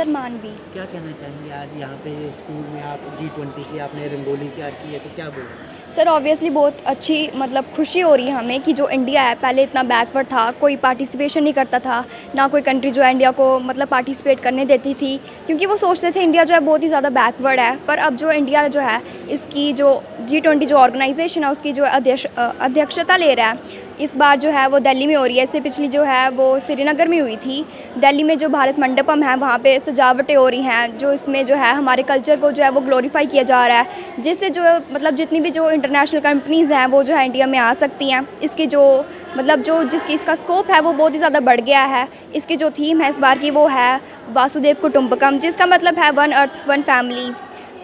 मानवी। क्या कहना चाहेंगे आज यहाँ पे स्कूल में आप G20 की आपने रंगोली तैयार की है, तो क्या बोलें? सर ऑब्वियसली बहुत अच्छी मतलब खुशी हो रही है हमें कि जो इंडिया है पहले इतना बैकवर्ड था, कोई पार्टिसिपेशन नहीं करता था, ना कोई कंट्री जो है इंडिया को मतलब पार्टिसिपेट करने देती थी, क्योंकि वो सोचते थे इंडिया जो है बहुत ही ज़्यादा बैकवर्ड है। पर अब जो इंडिया जो है इसकी जो G20 जो ऑर्गेनाइजेशन है उसकी जो अध्यक्षता ले रहा है, इस बार जो है वो दिल्ली में हो रही है। इससे पिछली जो है वो श्रीनगर में हुई थी। दिल्ली में जो भारत मंडपम है वहाँ पे सजावटें हो रही हैं, जो इसमें जो है हमारे कल्चर को जो है वो ग्लोरीफाई किया जा रहा है, जिससे जो मतलब जितनी भी जो इंटरनेशनल कंपनीज़ हैं वो जो है इंडिया में आ सकती हैं। इसकी जो मतलब जो जिसकी इसका स्कोप है वो बहुत ही ज़्यादा बढ़ गया है। इसकी जो थीम है इस बार की वो है वासुदेव कुटुंबकम, जिसका मतलब है वन अर्थ वन फैमिली।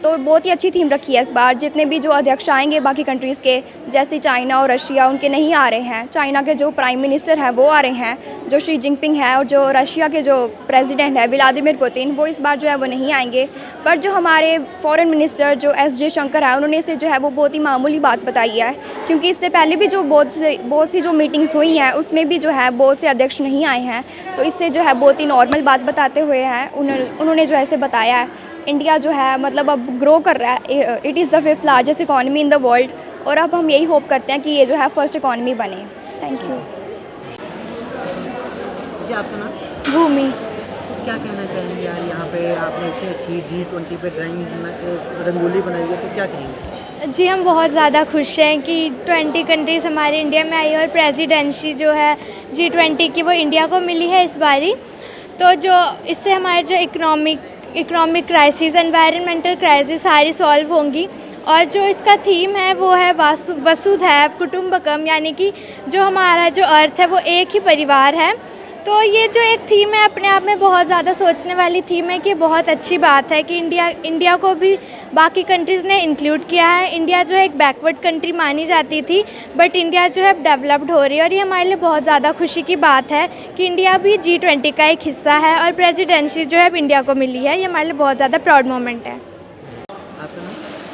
तो बहुत ही अच्छी थीम रखी है इस बार। जितने भी जो अध्यक्ष आएंगे बाकी कंट्रीज़ के, जैसे चाइना और रशिया, उनके नहीं आ रहे हैं। चाइना के जो प्राइम मिनिस्टर हैं वो आ रहे हैं, जो शी जिनपिंग है, और जो रशिया के जो प्रेसिडेंट है व्लादिमीर पुतिन, वो इस बार जो है वो नहीं आएंगे। पर जो हमारे फॉरेन मिनिस्टर जो एस जयशंकर है, उन्होंने इसे जो है वो बहुत ही मामूली बात बताई है, क्योंकि इससे पहले भी जो बहुत सी जो मीटिंग्स हुई हैं उसमें भी जो है बहुत से अध्यक्ष नहीं आए हैं। तो इससे जो है बहुत ही नॉर्मल बात बताते हुए हैं उन्होंने जो ऐसे बताया है इंडिया जो है मतलब अब ग्रो कर रहा है। It is the 5th largest economy in the world, और अब हम यही होप करते हैं कि ये जो है फर्स्ट इकॉनमी बने। Thank you. जी आपका नाम? भूमि। क्या कहना चाहेंगे यार, यहाँ पे आपने इतनी अच्छी G20 पे रंगोली बनाई है, तो क्या कहेंगे? जी हम बहुत ज़्यादा खुश हैं कि 20 कंट्रीज़ हमारे इंडिया में आई और प्रेसिडेंसी जो है G20 की वो इंडिया को मिली है इस बारी। तो जो इससे हमारे जो इकोनॉमिक क्राइसिस, एनवायरनमेंटल क्राइसिस सारी सॉल्व होंगी। और जो इसका थीम है वो है वसुधैव कुटुंबकम, यानी कि जो हमारा जो अर्थ है वो एक ही परिवार है। तो ये जो एक थीम है अपने आप में बहुत ज़्यादा सोचने वाली थीम है कि बहुत अच्छी बात है कि इंडिया को भी बाकी कंट्रीज़ ने इंक्लूड किया है। इंडिया जो है एक बैकवर्ड कंट्री मानी जाती थी, बट इंडिया जो है डेवलप्ड हो रही है, और ये हमारे लिए बहुत ज़्यादा खुशी की बात है कि इंडिया भी G20 का एक हिस्सा है और प्रेसिडेंसी जो है अब इंडिया को मिली है। ये हमारे लिए बहुत ज़्यादा प्राउड मोमेंट है।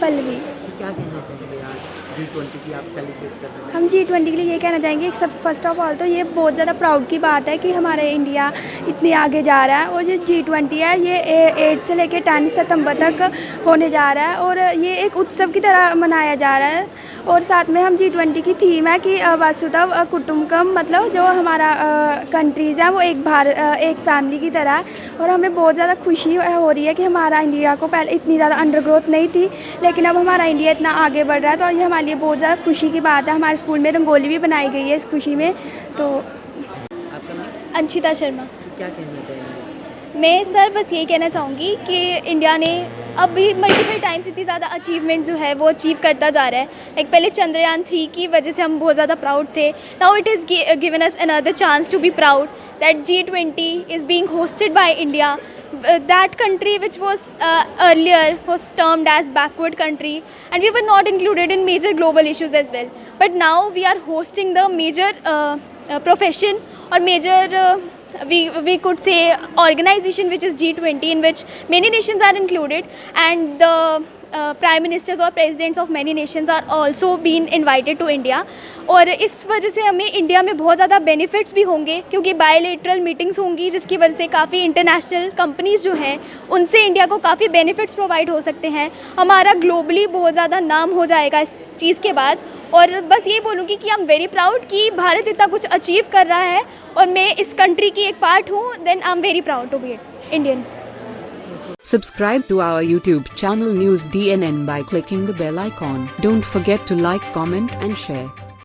पल्लवी। क्या कहना चाहेंगे आज G20 की आप सेलिब्रेट कर रहे हैं? हम G20 के लिए ये कहना चाहेंगे कि सब फर्स्ट ऑफ ऑल तो ये बहुत ज़्यादा प्राउड की बात है कि हमारे इंडिया इतनी आगे जा रहा है। और जो G20 है ये 8 से लेकर 10 सितंबर तक होने जा रहा है, और ये एक उत्सव की तरह मनाया जा रहा है। और साथ में हम G20 की थीम है कि वसुधैव कुटुंबकम, मतलब जो हमारा कंट्रीज़ है वो एक फैमिली की तरह है। और हमें बहुत ज़्यादा खुशी हो रही है कि हमारा इंडिया को पहले इतनी ज़्यादा अंडर ग्रोथ नहीं थी, लेकिन अब हमारा इंडिया इतना आगे बढ़ रहा है। तो ये हमारे लिए बहुत ज़्यादा खुशी की बात है। हमारे स्कूल में रंगोली भी बनाई गई है इस खुशी में। तो आपका नाम? अंशिता शर्मा। क्या कहना चाहेंगे? मैं सर बस यही कहना चाहूँगी कि इंडिया ने अभी मल्टीपल टाइम्स इतनी ज़्यादा अचीवमेंट जो है वो अचीव करता जा रहा है। लाइक पहले चंद्रयान 3 की वजह से हम बहुत ज़्यादा प्राउड थे। Now it is given us another chance to be proud that G20 is being hosted by India, that country which was earlier was termed as backward country, and we were not included in major global issues as well. But now we are hosting the major profession or major we could say organization which is G20, in which many nations are included, and the prime ministers or presidents of many nations are also been invited to India. और इस वजह से हमें India में बहुत ज़्यादा benefits भी होंगे, क्योंकि बायलैटरल मीटिंग्स होंगी जिसकी वजह से काफ़ी इंटरनेशनल कंपनीज़ जो हैं उनसे इंडिया को काफ़ी बेनिफिट्स प्रोवाइड हो सकते हैं। हमारा ग्लोबली बहुत ज़्यादा नाम हो जाएगा इस चीज़ के बाद। और बस यही बोलूँगी कि आई एम वेरी प्राउड कि भारत इतना कुछ अचीव कर रहा है और मैं इस कंट्री की एक पार्ट हूँ। Then I am very proud to be Indian. Subscribe to our YouTube channel News DNN by clicking the bell icon. Don't forget to like, comment and share.